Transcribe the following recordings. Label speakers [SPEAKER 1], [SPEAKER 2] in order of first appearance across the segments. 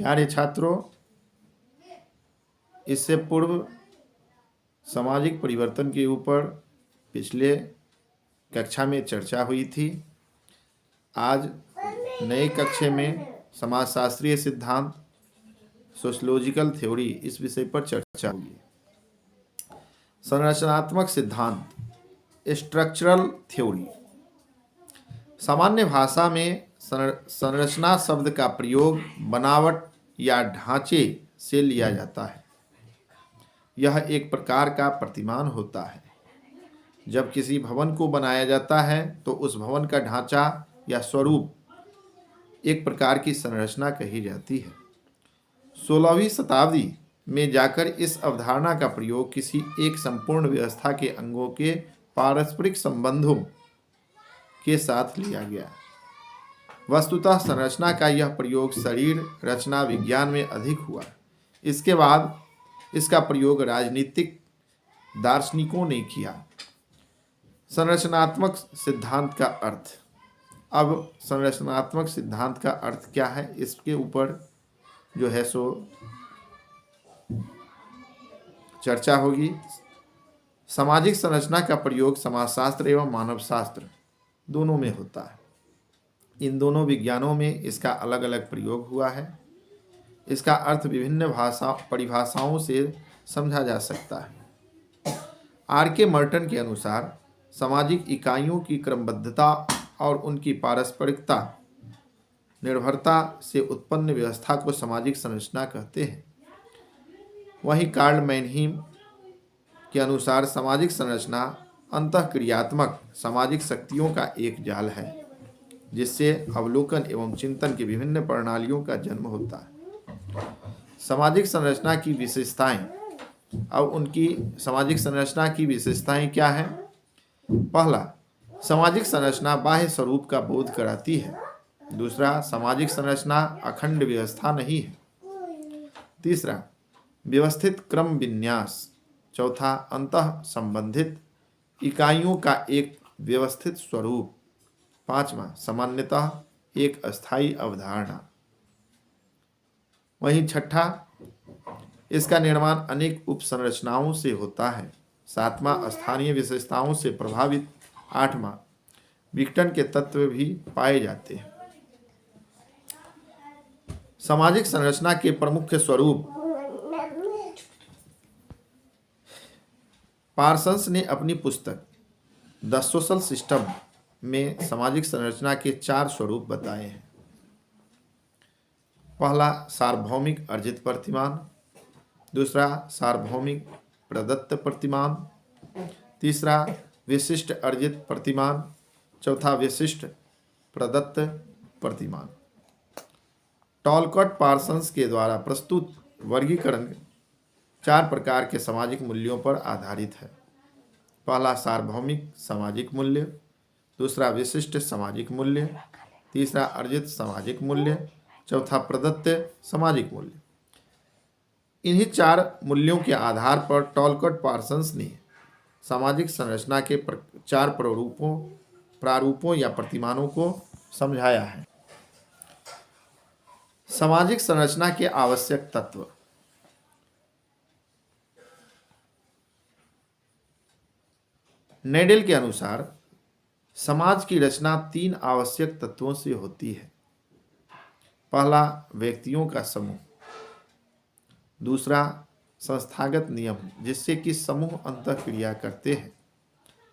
[SPEAKER 1] प्यारे छात्रों, इससे पूर्व सामाजिक परिवर्तन के ऊपर पिछले कक्षा में चर्चा हुई थी। आज नए कक्षा में समाजशास्त्रीय सिद्धांत, सोशलॉजिकल थ्योरी, इस विषय पर चर्चा होगी। संरचनात्मक सिद्धांत, स्ट्रक्चरल थ्योरी। सामान्य भाषा में संरचना शब्द का प्रयोग बनावट या ढांचे से लिया जाता है। यह एक प्रकार का प्रतिमान होता है। जब किसी भवन को बनाया जाता है तो उस भवन का ढांचा या स्वरूप एक प्रकार की संरचना कही जाती है। 16वीं शताब्दी में जाकर इस अवधारणा का प्रयोग किसी एक संपूर्ण व्यवस्था के अंगों के पारस्परिक संबंधों के साथ लिया गया। वस्तुतः संरचना का यह प्रयोग शरीर रचना विज्ञान में अधिक हुआ। इसके बाद इसका प्रयोग राजनीतिक दार्शनिकों ने किया। संरचनात्मक सिद्धांत का अर्थ। अब संरचनात्मक सिद्धांत का अर्थ क्या है, इसके ऊपर जो है सो चर्चा होगी। सामाजिक संरचना का प्रयोग समाजशास्त्र एवं मानवशास्त्र दोनों में होता है। इन दोनों विज्ञानों में इसका अलग अलग प्रयोग हुआ है। इसका अर्थ विभिन्न परिभाषाओं से समझा जा सकता है। आर.के. मर्टन के अनुसार सामाजिक इकाइयों की क्रमबद्धता और उनकी पारस्परिकता निर्भरता से उत्पन्न व्यवस्था को सामाजिक संरचना कहते हैं। वहीं कार्ल मैनहीम के अनुसार सामाजिक संरचना अंतःक्रियात्मक सामाजिक शक्तियों का एक जाल है, जिससे अवलोकन एवं चिंतन की विभिन्न प्रणालियों का जन्म होता है। सामाजिक संरचना की विशेषताएं। अब उनकी सामाजिक संरचना की विशेषताएं क्या हैं? पहला, सामाजिक संरचना बाह्य स्वरूप का बोध कराती है। दूसरा, सामाजिक संरचना अखंड व्यवस्था नहीं है। तीसरा, व्यवस्थित क्रम विन्यास। चौथा, अंतः संबंधित इकाइयों का एक व्यवस्थित स्वरूप। पांचवा, सामान्यतः एक अस्थायी अवधारणा। वहीं छठा, इसका निर्माण अनेक उपसंरचनाओं से होता है। सातवां, स्थानीय विशेषताओं से प्रभावित। आठवां, विघटन के तत्व भी पाए जाते हैं। सामाजिक संरचना के प्रमुख स्वरूप। पार्सन्स ने अपनी पुस्तक द सोशल सिस्टम में सामाजिक संरचना के 4 स्वरूप बताए हैं। पहला, सार्वभौमिक अर्जित प्रतिमान। दूसरा, सार्वभौमिक प्रदत्त प्रतिमान। तीसरा, विशिष्ट अर्जित प्रतिमान। चौथा, विशिष्ट प्रदत्त प्रतिमान। टॉलकॉट पार्सन्स के द्वारा प्रस्तुत वर्गीकरण 4 प्रकार के सामाजिक मूल्यों पर आधारित है। पहला, सार्वभौमिक सामाजिक मूल्य। दूसरा, विशिष्ट सामाजिक मूल्य। तीसरा, अर्जित सामाजिक मूल्य। चौथा, प्रदत्त सामाजिक मूल्य। इन्हीं 4 मूल्यों के आधार पर टॉलकॉट पार्सन्स ने सामाजिक संरचना के 4 प्रारूपों या प्रतिमानों को समझाया है। सामाजिक संरचना के आवश्यक तत्व। नेडेल के अनुसार समाज की रचना 3 आवश्यक तत्वों से होती है। पहला, व्यक्तियों का समूह। दूसरा, संस्थागत नियम जिससे कि समूह अंतःक्रिया करते हैं।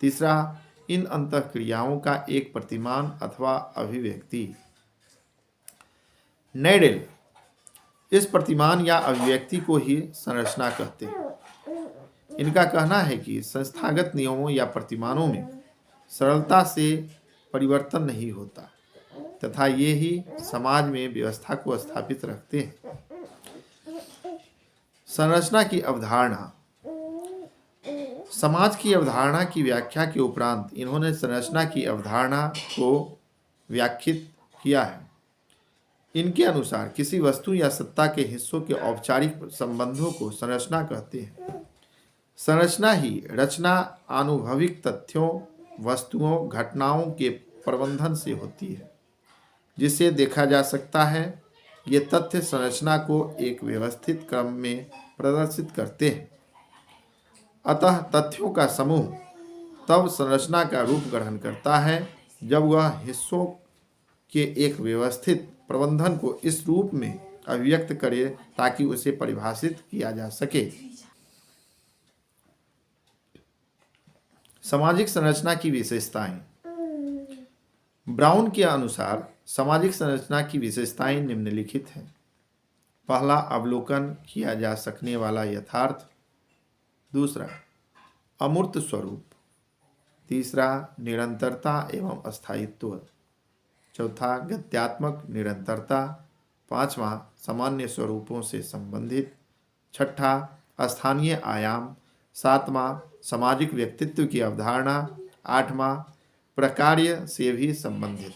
[SPEAKER 1] तीसरा, इन अंतःक्रियाओं का एक प्रतिमान अथवा अभिव्यक्ति। नेडेल इस प्रतिमान या अभिव्यक्ति को ही संरचना कहते हैं। इनका कहना है कि संस्थागत नियमों या प्रतिमानों में सरलता से परिवर्तन नहीं होता तथा ये ही समाज में व्यवस्था को स्थापित रखते हैं। संरचना की अवधारणा। समाज की अवधारणा की व्याख्या के उपरांत इन्होंने संरचना की अवधारणा को व्याख्यायित किया है। इनके अनुसार किसी वस्तु या सत्ता के हिस्सों के औपचारिक संबंधों को संरचना कहते हैं। संरचना ही रचना आनुभविक तथ्यों, वस्तुओं, घटनाओं के प्रबंधन से होती है, जिसे देखा जा सकता है ये तथ्य संरचना को एक व्यवस्थित क्रम में प्रदर्शित करते हैं। अतः तथ्यों का समूह तब संरचना का रूप ग्रहण करता है जब वह हिस्सों के एक व्यवस्थित प्रबंधन को इस रूप में अभिव्यक्त करे ताकि उसे परिभाषित किया जा सके। सामाजिक संरचना की विशेषताएं। ब्राउन के अनुसार सामाजिक संरचना की विशेषताएं निम्नलिखित हैं। पहला, अवलोकन किया जा सकने वाला यथार्थ। दूसरा, अमूर्त स्वरूप। तीसरा, निरंतरता एवं अस्थायित्व। चौथा, गत्यात्मक निरंतरता। पांचवा, सामान्य स्वरूपों से संबंधित। छठा, स्थानीय आयाम। सातवां, सामाजिक व्यक्तित्व की अवधारणा। आठवां, प्रकार्य से भी संबंधित।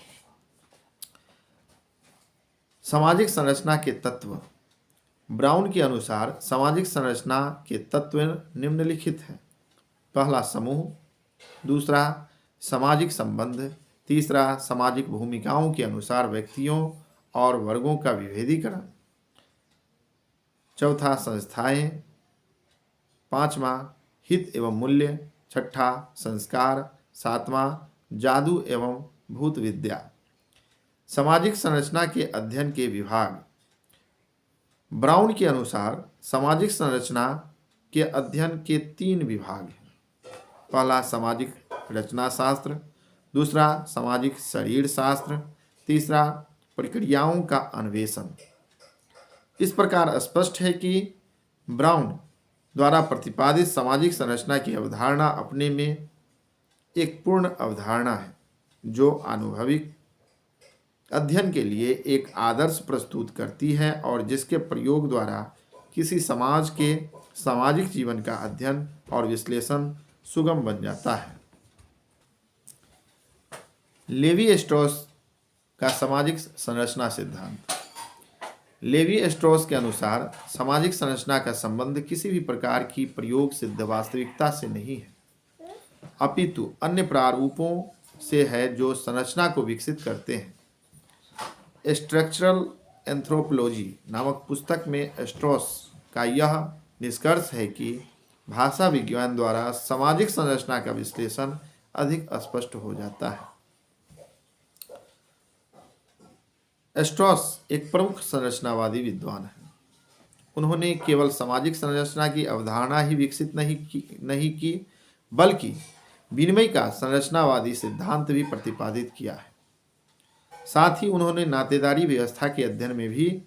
[SPEAKER 1] सामाजिक संरचना के तत्व। ब्राउन के अनुसार सामाजिक संरचना के तत्व निम्नलिखित हैं। पहला, समूह। दूसरा, सामाजिक संबंध। तीसरा, सामाजिक भूमिकाओं के अनुसार व्यक्तियों और वर्गों का विभेदीकरण। चौथा, संस्थाएं। पांचवा, हित एवं मूल्य। छठा, संस्कार। सातवां, जादू एवं भूत विद्या। सामाजिक संरचना के अध्ययन के विभाग। ब्राउन के अनुसार सामाजिक संरचना के अध्ययन के 3 विभाग हैं। पहला, सामाजिक रचना शास्त्र। दूसरा, सामाजिक शरीर शास्त्र। तीसरा, प्रक्रियाओं का अन्वेषण। इस प्रकार स्पष्ट है कि ब्राउन द्वारा प्रतिपादित सामाजिक संरचना की अवधारणा अपने में एक पूर्ण अवधारणा है जो अनुभविक अध्ययन के लिए एक आदर्श प्रस्तुत करती है और जिसके प्रयोग द्वारा किसी समाज के सामाजिक जीवन का अध्ययन और विश्लेषण सुगम बन जाता है। लेवी स्ट्रॉस का सामाजिक संरचना सिद्धांत। लेवी स्ट्रॉस के अनुसार सामाजिक संरचना का संबंध किसी भी प्रकार की प्रयोग सिद्ध वास्तविकता से नहीं है, अपितु अन्य प्रारूपों से है जो संरचना को विकसित करते हैं। स्ट्रक्चरल एंथ्रोपोलॉजी नामक पुस्तक में स्ट्रॉस का यह निष्कर्ष है कि भाषा विज्ञान द्वारा सामाजिक संरचना का विश्लेषण अधिक स्पष्ट हो जाता है। स्ट्रॉस एक प्रमुख संरचनावादी विद्वान है। उन्होंने केवल सामाजिक संरचना की अवधारणा ही विकसित नहीं की बल्कि विनिमय का संरचनावादी सिद्धांत भी प्रतिपादित किया है। साथ ही उन्होंने नातेदारी व्यवस्था के अध्ययन में भी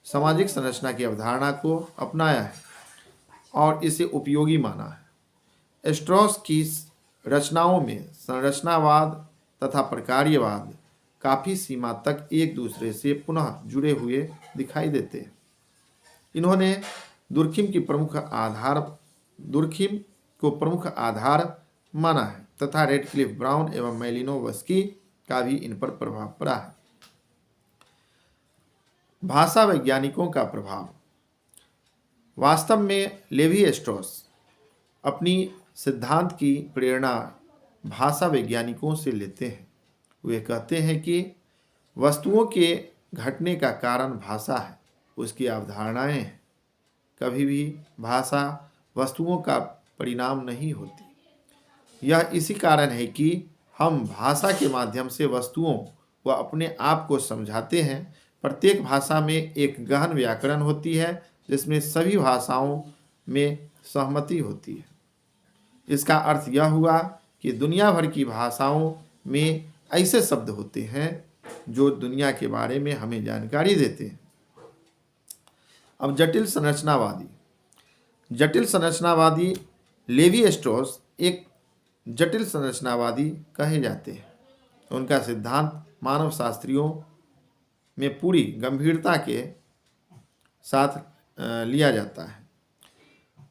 [SPEAKER 1] सामाजिक संरचना की अवधारणा को अपनाया है और इसे उपयोगी माना है। स्ट्रॉस की रचनाओं में संरचनावाद तथा प्रकार्यवाद काफ़ी सीमा तक एक दूसरे से पुनः जुड़े हुए दिखाई देते हैं। इन्होंने दुर्खिम को प्रमुख आधार माना है तथा रेडक्लिफ, ब्राउन एवं मैलिनोवस्की का भी इन पर प्रभाव पड़ा है। भाषा वैज्ञानिकों का प्रभाव। वास्तव में लेवी स्ट्रॉस अपनी सिद्धांत की प्रेरणा भाषा वैज्ञानिकों से लेते हैं। वे कहते हैं कि वस्तुओं के घटने का कारण भाषा है, उसकी अवधारणाएं हैं। कभी भी भाषा वस्तुओं का परिणाम नहीं होती। यह इसी कारण है कि हम भाषा के माध्यम से वस्तुओं व अपने आप को समझाते हैं। प्रत्येक भाषा में एक गहन व्याकरण होती है जिसमें सभी भाषाओं में सहमति होती है। इसका अर्थ यह हुआ कि दुनिया भर की भाषाओं में ऐसे शब्द होते हैं जो दुनिया के बारे में हमें जानकारी देते हैं। अब जटिल संरचनावादी लेवी स्ट्रॉस एक जटिल संरचनावादी कहे जाते हैं। उनका सिद्धांत मानव शास्त्रियों में पूरी गंभीरता के साथ लिया जाता है।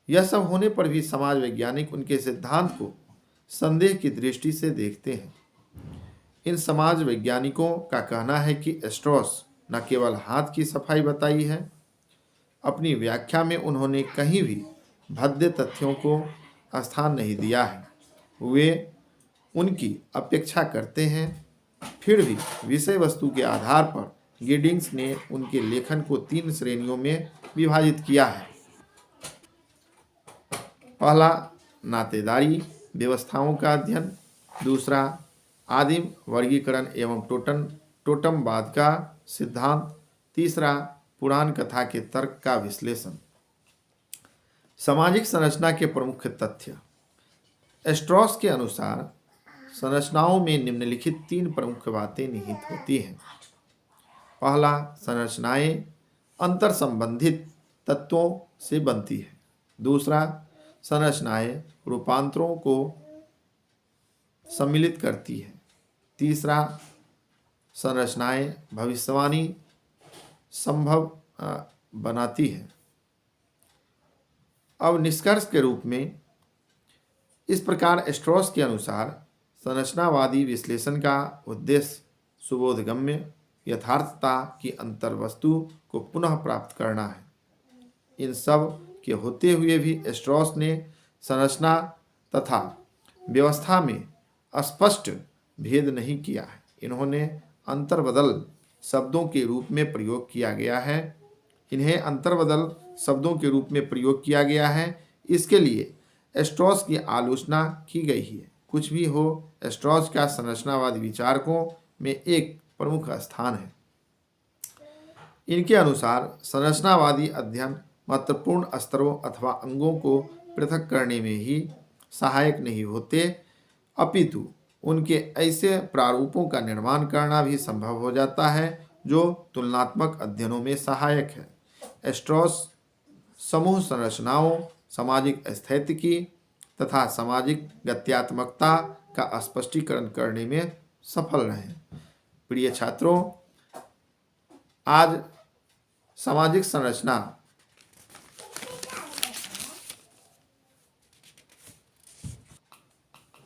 [SPEAKER 1] यह सब होने पर भी समाज वैज्ञानिक उनके सिद्धांत को संदेह की दृष्टि से देखते हैं। इन समाज वैज्ञानिकों का कहना है कि स्ट्रॉस न केवल हाथ की सफाई बताई है, अपनी व्याख्या में उन्होंने कहीं भी भद्दे तथ्यों को स्थान नहीं दिया है। वे उनकी अपेक्षा करते हैं, फिर भी विषय वस्तु के आधार पर गिडिंग्स ने उनके लेखन को 3 श्रेणियों में विभाजित किया है। पहला, नातेदारी व्यवस्थाओं का अध्ययन। दूसरा, आदिम वर्गीकरण एवं टोटमवाद का सिद्धांत। तीसरा, पुराण कथा के तर्क का विश्लेषण। सामाजिक संरचना के प्रमुख तथ्य। स्ट्रॉस के अनुसार संरचनाओं में निम्नलिखित 3 प्रमुख बातें निहित होती हैं। पहला, संरचनाएं अंतर संबंधित तत्वों से बनती है। दूसरा, संरचनाएं रूपांतरों को सम्मिलित करती है। तीसरा, संरचनाएं भविष्यवाणी संभव बनाती है। अब निष्कर्ष के रूप में इस प्रकार स्ट्रॉस के अनुसार संरचनावादी विश्लेषण का उद्देश्य सुबोधगम्य यथार्थता की अंतर्वस्तु को पुनः प्राप्त करना है। इन सब के होते हुए भी स्ट्रॉस ने संरचना तथा व्यवस्था में स्पष्ट भेद नहीं किया है। इन्होंने अंतर्बदल शब्दों के रूप में प्रयोग किया गया है। इन्हें अंतर्बदल शब्दों के रूप में प्रयोग किया गया है। इसके लिए स्ट्रॉस की आलोचना की गई है। कुछ भी हो, स्ट्रॉस का संरचनावादी विचारकों में एक प्रमुख स्थान है। इनके अनुसार संरचनावादी अध्ययन महत्वपूर्ण स्तरों अथवा अंगों को पृथक करने में ही सहायक नहीं होते, अपितु उनके ऐसे प्रारूपों का निर्माण करना भी संभव हो जाता है जो तुलनात्मक अध्ययनों में सहायक है। स्ट्रॉस समूह संरचनाओं, सामाजिक स्थितिकी तथा सामाजिक गत्यात्मकता का स्पष्टीकरण करने में सफल रहे। प्रिय छात्रों, आज सामाजिक संरचना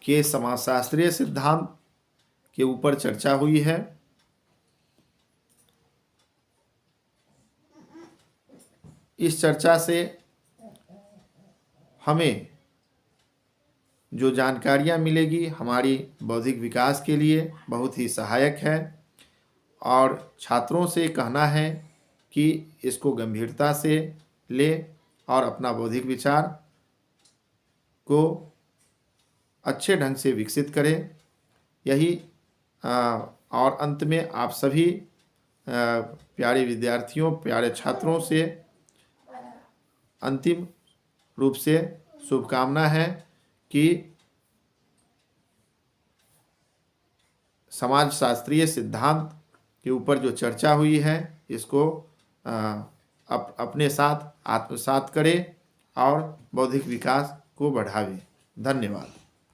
[SPEAKER 1] के समाजशास्त्रीय सिद्धांत के ऊपर चर्चा हुई है। इस चर्चा से हमें जो जानकारियाँ मिलेगी हमारी बौद्धिक विकास के लिए बहुत ही सहायक है और छात्रों से कहना है कि इसको गंभीरता से ले और अपना बौद्धिक विचार को अच्छे ढंग से विकसित करें। यही और अंत में आप सभी प्यारे विद्यार्थियों, प्यारे छात्रों से अंतिम रूप से शुभकामना है कि समाजशास्त्रीय सिद्धांत के ऊपर जो चर्चा हुई है इसको अपने साथ आत्मसात करें और बौद्धिक विकास को बढ़ावें। धन्यवाद।